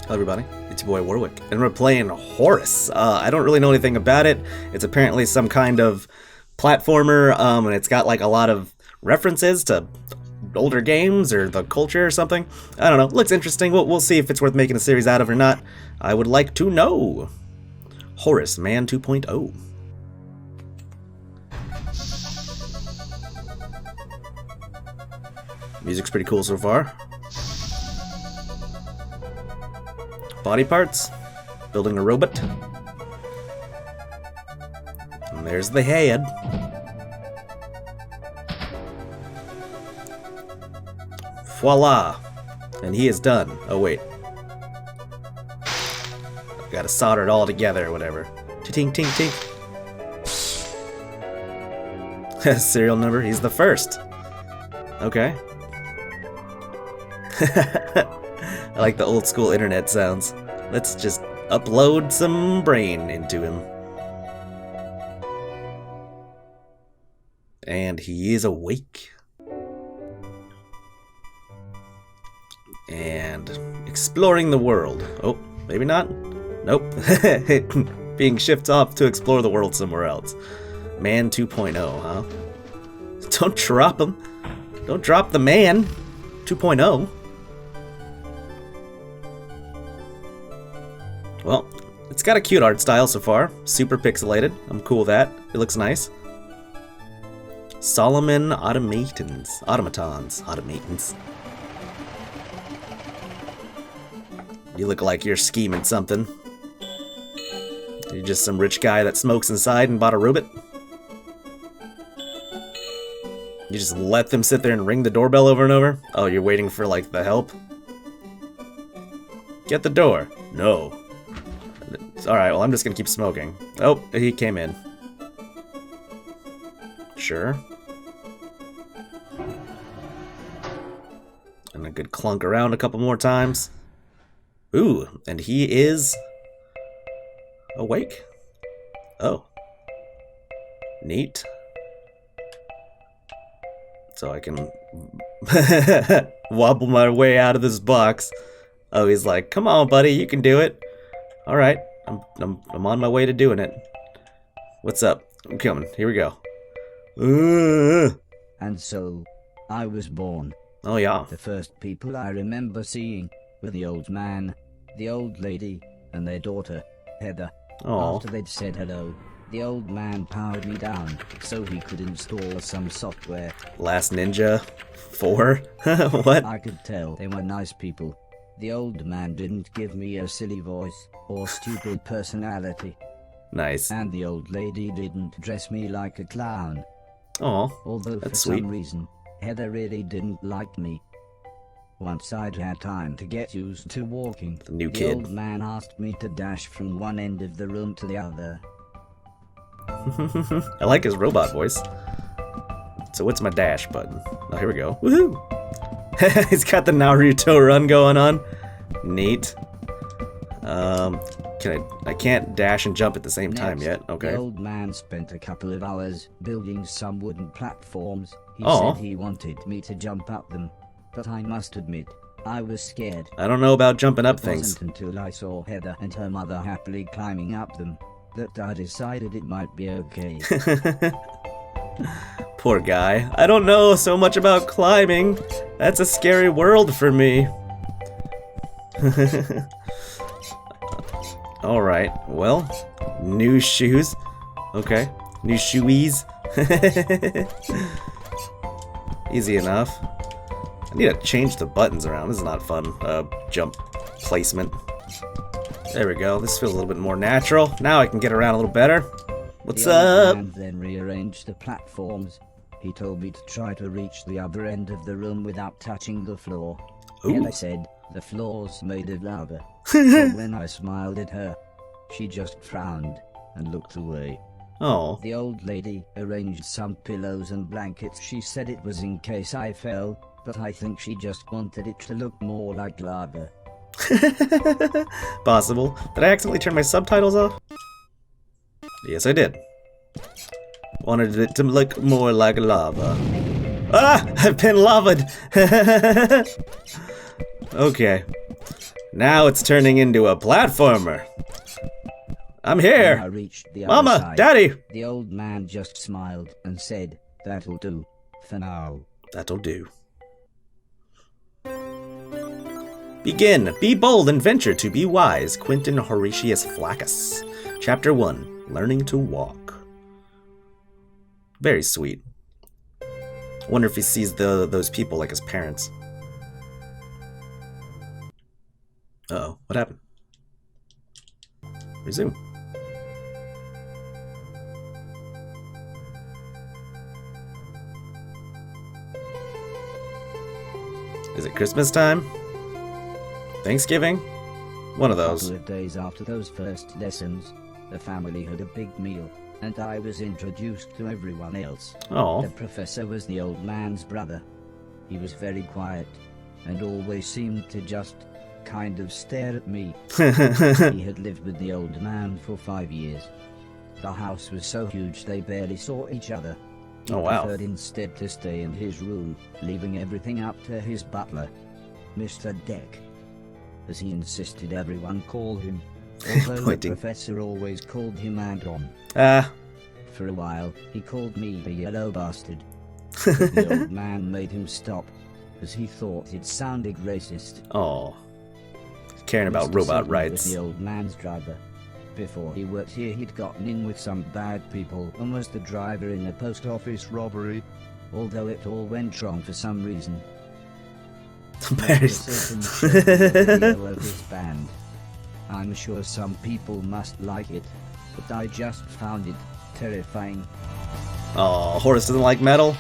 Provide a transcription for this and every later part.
Hello everybody, it's your boy Warwic, and we're playing Horace. I don't really know anything about it. It's apparently some kind of platformer, and it's got like a lot of references to older games or the culture or something. I don't know, looks interesting. We'll see if it's worth making a series out of or not. I would like to know. Horace Man 2.0. Music's pretty cool so far. Body parts, building a robot, and there's the head. Voila! And he is done. Oh wait, gotta solder it all together or whatever. Tink tink tink. Serial number, he's the first. Okay. I like the old school internet sounds. Let's just upload some brain into him. And he is awake. And exploring the world. Oh, maybe not? Nope. Being shipped off to explore the world somewhere else. Man 2.0, huh? Don't drop him. Don't drop the man 2.0. Well, it's got a cute art style so far. Super pixelated. I'm cool with that. It looks nice. Solomon automatons. You look like you're scheming something. You're just some rich guy that smokes inside and bought a robot? You just let them sit there and ring the doorbell over and over? Oh, you're waiting for, like, the help? Get the door. No. Alright, well, I'm just gonna keep smoking. Oh, he came in. Sure. And I could clunk around a couple more times. Ooh, and he is awake. Oh. Neat. So I can wobble my way out of this box. Oh, he's like, come on, buddy, you can do it. Alright, I'm on my way to doing it. What's up? I'm coming. Here we go. And so, I was born. Oh, yeah. The first people I remember seeing were the old man, the old lady, and their daughter, Heather. Aww. After they'd said hello, the old man powered me down so he could install some software. Last Ninja 4? What? I could tell they were nice people. The old man didn't give me a silly voice or stupid personality. Nice. And the old lady didn't dress me like a clown. Aw, Although that's for sweet. some reason, Heather really didn't like me. Once I'd had time to get used to walking, The new the kid. old man asked me to dash from one end of the room to the other. I like his robot voice. So what's my dash button? Oh, here we go. Woohoo! He's got the Naruto run going on. Neat. I can't dash and jump at the same time Next, yet. Okay. The old man spent a couple of hours building some wooden platforms. He Aw. said he wanted me to jump up them, but I must admit, I was scared. I don't know about jumping up It things. wasn't until I saw Heather and her mother happily climbing up them that I decided it might be okay. Poor guy. I don't know so much about climbing. That's a scary world for me. Alright, well, new shoes. Okay, new shoeies. Easy enough. I need to change the buttons around. This is not fun. Jump placement. There we go. This feels a little bit more natural. Now I can get around a little better. What's The old up? man then rearranged the platforms. He told me to try to reach the other end of the room without touching the floor. Ooh. And I said, the floor's made of lava. So when I smiled at her, she just frowned and looked away. Oh. The old lady arranged some pillows and blankets. She said it was in case I fell, but I think she just wanted it to look more like lava. Possible. Did I accidentally turn my subtitles off? Yes, I did. Wanted it to look more like lava. Ah! I've been lavaed! Okay. Now it's turning into a platformer. I'm When I here. reached the other Mama, side, Daddy. the old man just smiled and said, "That'll do for now." That'll do. Begin. Be bold and venture to be wise. Quentin Horatius Flaccus. Chapter 1. Learning to walk. Very sweet. Wonder if he sees those people like his parents. Uh-oh. What happened? Resume. Is it Christmas time? Thanksgiving? One of A those. couple of days after those first lessons, the family had a big meal, and I was introduced to everyone else. Oh. The professor was the old man's brother. He was very quiet, and always seemed to just kind of stare at me. He had lived with the old man for 5 years. The house was so huge they barely saw each other. He Oh, wow. preferred instead to stay in his room, leaving everything up to his butler, Mr. Deck, as he insisted everyone call him, although the Pointing. professor always called him Anton. Ah. For a while, he called me the yellow bastard. But the old man made him stop, as he thought it sounded racist. Oh. Caring about Mr. robot Silver was rights. the old man's driver. Before he worked here, he'd gotten in with some bad people and was the driver in a post office robbery, although it all went wrong for some reason. Mr. Silver showed me the video of his band. I'm sure some people must like it, but I just found it terrifying. Oh, Horace doesn't like metal?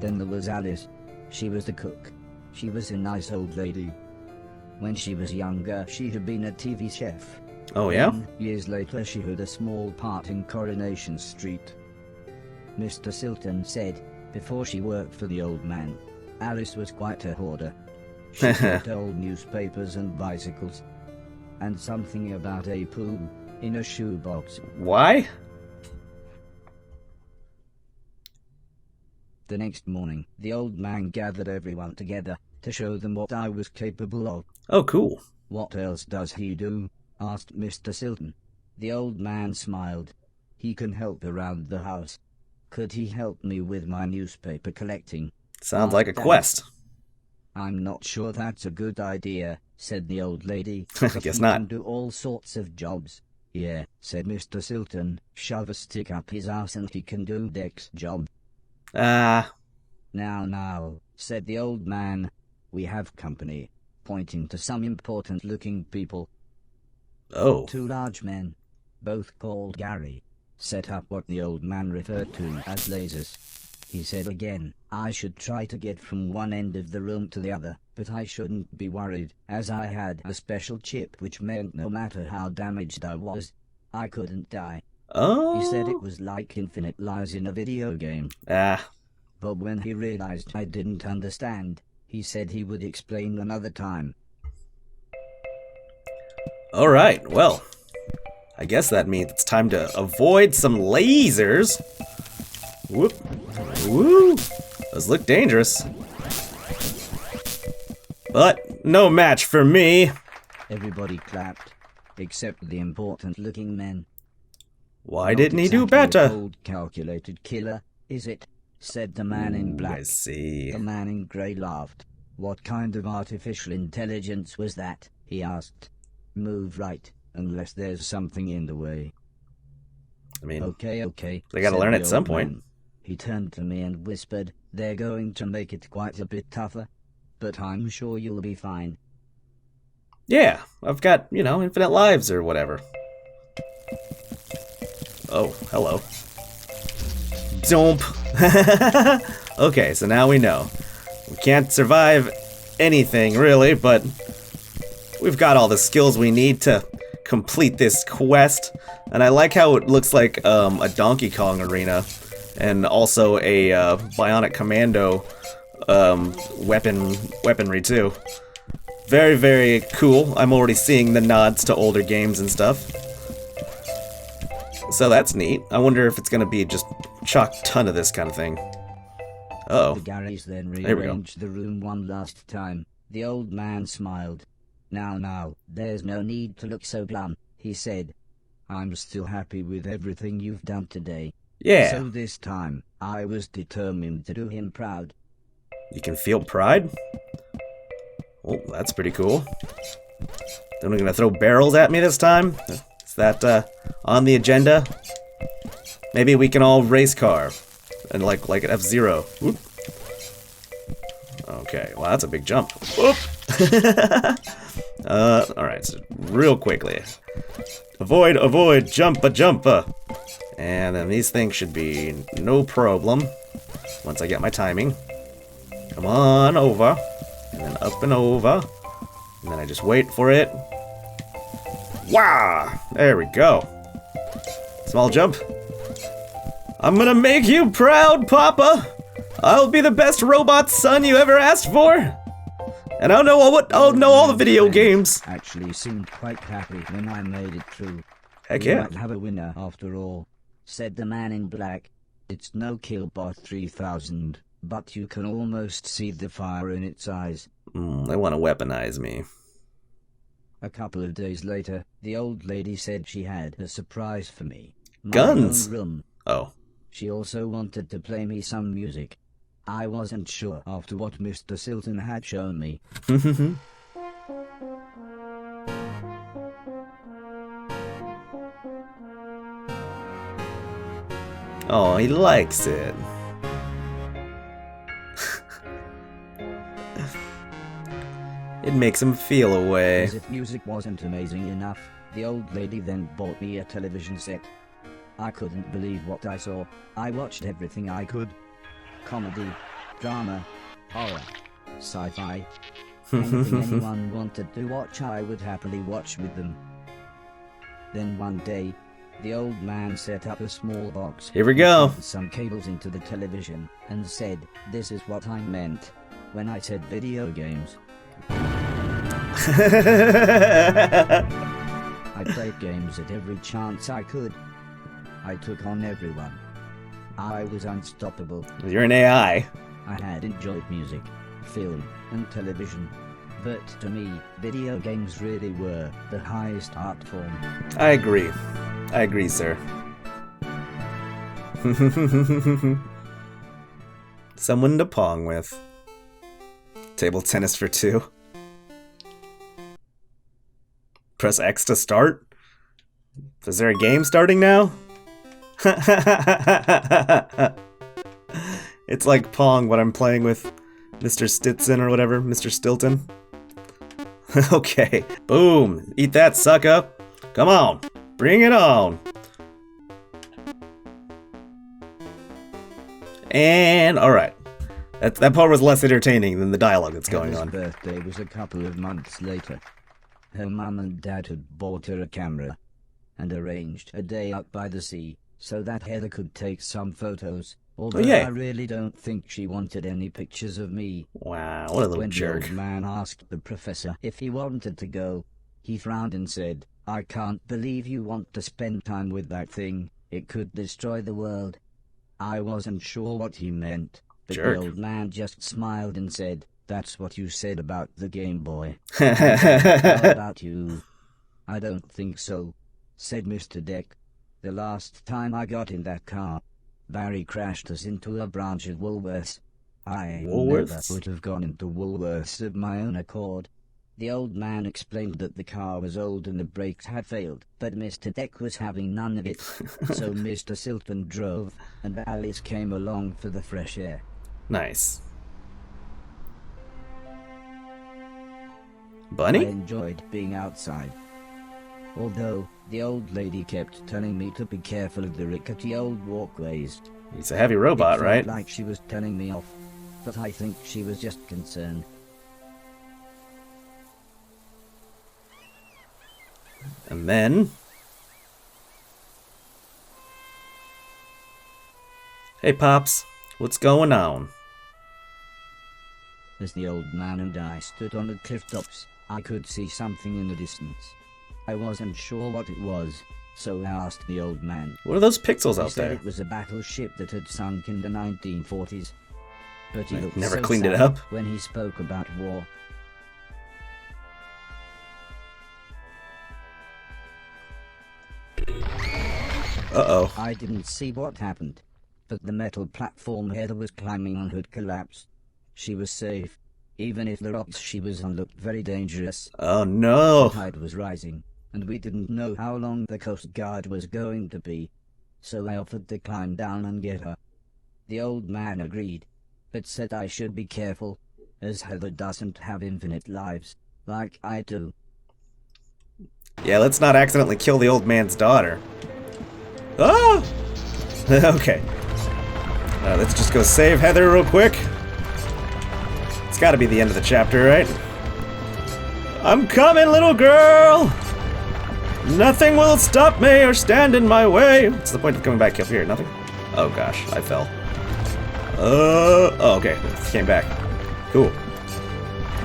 Then there was Alice. She was the cook. She was a nice old lady. When she was younger, she had been a TV chef. Oh, yeah? Then, years later, she had a small part in Coronation Street. Mr. Silton said, before she worked for the old man, Alice was quite a hoarder. She kept old newspapers and bicycles. And something about a poo in a shoebox. Why? The next morning, the old man gathered everyone together to show them what I was capable of. Oh, cool. "What else does he do?" asked Mr. Silton. The old man smiled. "He can help around the house." "Could he help me with my newspaper collecting?" Sounds like a asked Dad. quest. "I'm not sure that's a good idea," said the old lady. I "But guess he not. can do all sorts of jobs." "Yeah," said Mr. Silton. "Shove a stick up his ass and he can do Deck's job." Ah. Now, said the old man. "We have company," pointing to some important-looking people. Oh. 2 large men, both called Gary, set up what the old man referred to as lasers. He said again, I should try to get from one end of the room to the other, but I shouldn't be worried, as I had a special chip which meant no matter how damaged I was, I couldn't die. Oh. He said it was like infinite lives in a video game. Ah. But when he realized I didn't understand, he said he would explain another time. Alright, well. I guess that means it's time to avoid some lasers. Whoop. Woo. Those look dangerous. But no match for me. Everybody clapped, except the important-looking men. Why "Not didn't he do exactly a better? cold, calculated killer, is it?" said the man in Ooh, black. I see. The man in grey laughed. "What kind of artificial intelligence was that?" he asked. "Move right, unless there's something in the way." I mean, Okay. they gotta said learn the at some old point. man. He turned to me and whispered, "They're going to make it quite a bit tougher, but I'm sure you'll be fine." yeah, I've got, infinite lives or whatever. Oh, hello. Domp. Okay, so now we know. We can't survive anything, really, but we've got all the skills we need to complete this quest. And I like how it looks like a Donkey Kong arena, and also a Bionic Commando weaponry too. Very, very cool. I'm already seeing the nods to older games and stuff. So that's neat. I wonder if it's gonna be just chock ton of this kind of thing. Uh-oh. The Garys then There we go. rearranged the room one last time. The old man smiled. Now, there's no need to look so glum, he said. I'm still happy with everything you've done today. Yeah. So this time, I was determined to do him proud. You can feel pride? Oh, that's pretty cool. Then we're gonna throw barrels at me this time? Is that on the agenda? Maybe we can all race car. And like an F-Zero. Whoop. Okay, well that's a big jump. Whoop. Alright, so real quickly. Avoid, jump. And then these things should be no problem. Once I get my timing. Come on over. And then up and over. And then I just wait for it. Wow! There we go. Small jump. I'm gonna make you proud, Papa! I'll be the best robot son you ever asked for! And I'll know all the video games! Actually seemed quite happy when I made it through. Heck We yeah. might have a winner after all, said the man in black. It's no Killbot 3000, but you can almost see the fire in its eyes. They want to weaponize me. A couple of days later, the old lady said she had a surprise for me. My Guns? own room. Oh. She also wanted to play me some music. I wasn't sure after what Mr. Silton had shown me. Oh, he likes it. It makes him feel away. As if music wasn't amazing enough, the old lady then bought me a television set. I couldn't believe what I saw. I watched everything I could. Comedy, drama, horror, sci-fi. Anything anyone wanted to watch, I would happily watch with them. Then one day, the old man set up a small box. Here we go. Plugged some cables into the television and said, "This is what I meant when I said video games." I played games at every chance I could. I took on everyone. I was unstoppable. You're an AI. I had enjoyed music, film, and television. But to me, video games really were the highest art form. I agree. I agree, sir. Someone to pong with. Table tennis for two. Press X to start? Is there a game starting now? It's like Pong, but I'm playing with Mr. Stilton or whatever. Mr. Stilton. Okay. Boom. Eat that, sucker. Come on. Bring it on. And, alright. That part was less entertaining than the dialogue that's going on. Heather's birthday was a couple of months later. Her mum and dad had bought her a camera and arranged a day out by the sea so that Heather could take some photos. Although yeah. I really don't think she wanted any pictures of me. Wow, what a little When jerk. the old man asked the professor if he wanted to go, he frowned and said, "I can't believe you want to spend time with that thing. It could destroy the world." I wasn't sure what he meant, but Jerk. the old man just smiled and said, "That's what you said about the Game Boy." "How about you?" "I don't think so," said Mr. Deck. "The last time I got in that car, Barry crashed us into a branch of Woolworths. I never Woolworths? would have gone into Woolworths of my own accord." The old man explained that the car was old and the brakes had failed, but Mr. Deck was having none of it. So Mr. Silton drove, and Alice came along for the fresh air. Nice. I Bunny? enjoyed being outside. Although, the old lady kept telling me to be careful of the rickety old walkways. He's a heavy robot, It felt right? like she was telling me off, but I think she was just concerned. And then... Hey, Pops. What's going on? As the old man and I stood on the cliff tops, I could see something in the distance. I wasn't sure what it was, so I asked the old man. What are those pixels He out said there? it was a battleship that had sunk in the 1940s. But he I looked never so cleaned it sad up. when he spoke about war. Uh-oh. I didn't see what happened, but the metal platform Heather was climbing on had collapsed. She was safe, even if the rocks she was on looked very dangerous. Oh no. The tide was rising, and we didn't know how long the Coast Guard was going to be, so I offered to climb down and get her. The old man agreed, but said I should be careful, as Heather doesn't have infinite lives, like I do. Yeah, let's not accidentally kill the old man's daughter. Ah! Okay. Let's just go save Heather real quick. It's gotta be the end of the chapter, right? I'm coming, little girl! Nothing will stop me or stand in my way. What's the point of coming back up here? Nothing? Oh gosh, I fell. Oh, okay. Came back. Cool.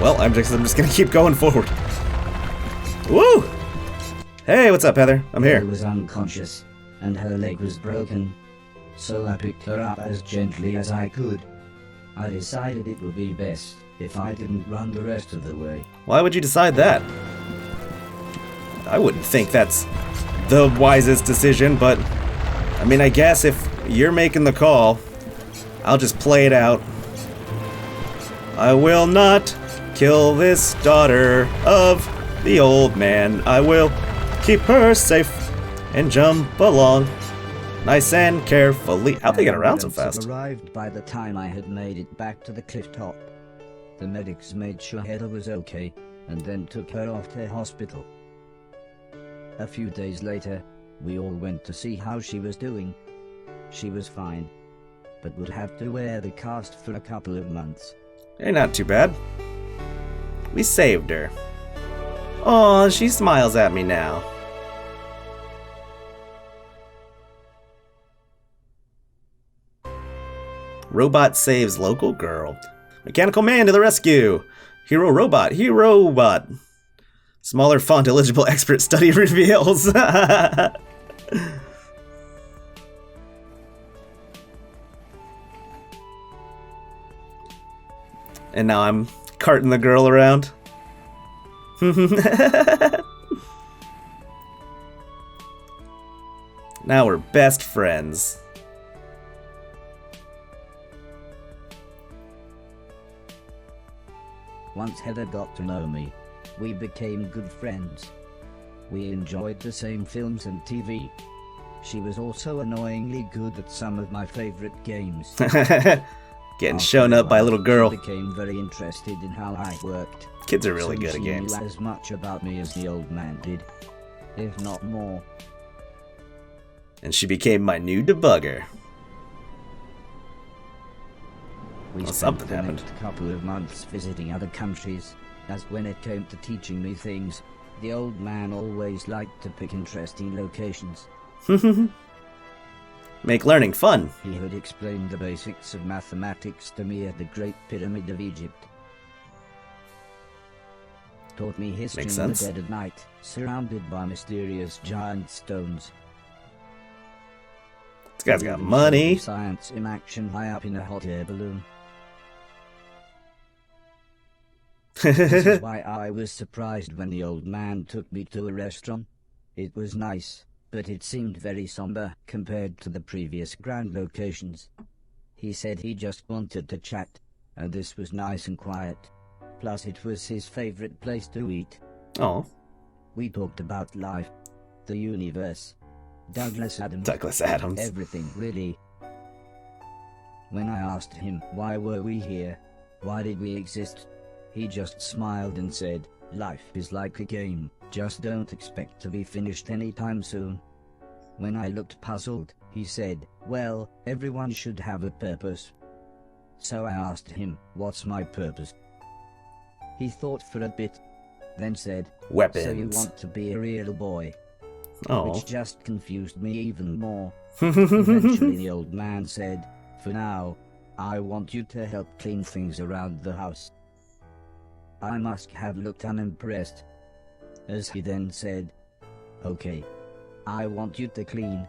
Well, I'm just gonna keep going forward. Woo! Hey, what's up, Heather? I'm here. She was unconscious, and her leg was broken, so I picked her up as gently as I could. I decided it would be best if I didn't run the rest of the way. Why would you decide that? I wouldn't think that's the wisest decision, but I mean, I guess if you're making the call, I'll just play it out. I will not kill this daughter of the old man. I will keep her safe and jump along nice and carefully. How'd they get around so fast? Arrived by the time I had made it back to the cliff top. The medics made sure Heather was okay, and then took her off to hospital. A few days later, we all went to see how she was doing. She was fine, but would have to wear the cast for a couple of months. Hey, not too bad. We saved her. Aw, she smiles at me now. Robot saves local girl. Mechanical man to the rescue. Hero robot. Hero bot. Smaller font eligible expert study reveals. And now I'm carting the girl around. Now we're best friends. Once Heather got to know me, we became good friends. We enjoyed the same films and TV. She was also annoyingly good at some of my favorite games. Getting shown up by a little girl. She became very interested in how I worked. Kids are really So good at she games. knew as much about me as the old man did, if not more. And she became my new debugger. We Well, spent something the happened. next couple of months visiting other countries, as when it came to teaching me things, the old man always liked to pick interesting locations. Make learning fun. He had explained the basics of mathematics to me at the Great Pyramid of Egypt. Taught me history Makes in the sense. dead of night, surrounded by mysterious giant stones. This guy's got Even showed money. me science in action high up in a hot air balloon. This is why I was surprised when the old man took me to a restaurant. It was nice, but it seemed very somber compared to the previous grand locations. He said he just wanted to chat, and this was nice and quiet. Plus it was his favorite place to eat. Oh, We talked about life, the universe, Douglas Adams, Douglas Adams. everything really. When I asked him why were we here, why did we exist, he just smiled and said, life is like a game, just don't expect to be finished anytime soon. When I looked puzzled, he said, well, everyone should have a purpose. So I asked him, what's my purpose? He thought for a bit, then said, Weapons. so you want to be a real boy? Oh. Which just confused me even more. Eventually the old man said, for now, I want you to help clean things around the house. I must have looked unimpressed, as he then said, okay, I want you to clean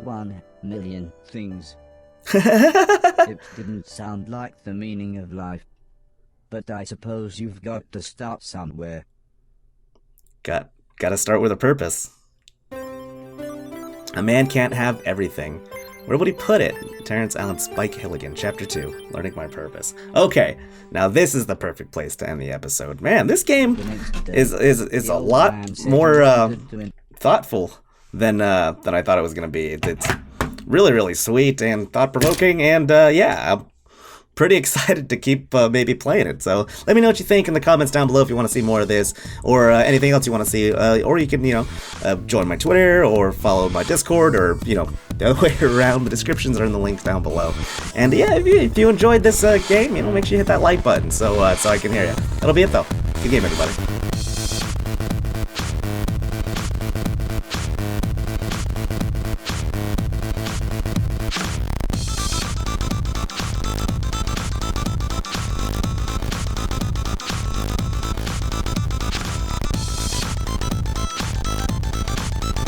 1,000,000 things. It didn't sound like the meaning of life, but I suppose you've got to start somewhere. Gotta start with a purpose. A man can't have everything. Where would he put it? Terrence Allen Spike Hilligan, Chapter 2, Learning My Purpose. Okay, now this is the perfect place to end the episode. Man, this game is a lot more thoughtful than I thought it was going to be. It's really, really sweet and thought-provoking, and yeah, I'm pretty excited to keep maybe playing it. So let me know what you think in the comments down below if you want to see more of this, or anything else you want to see, or you can, join my Twitter, or follow my Discord, or, the other way around. The descriptions are in the links down below. And yeah, if you enjoyed this game, make sure you hit that like button so I can hear you. That'll be it though. Good game, everybody.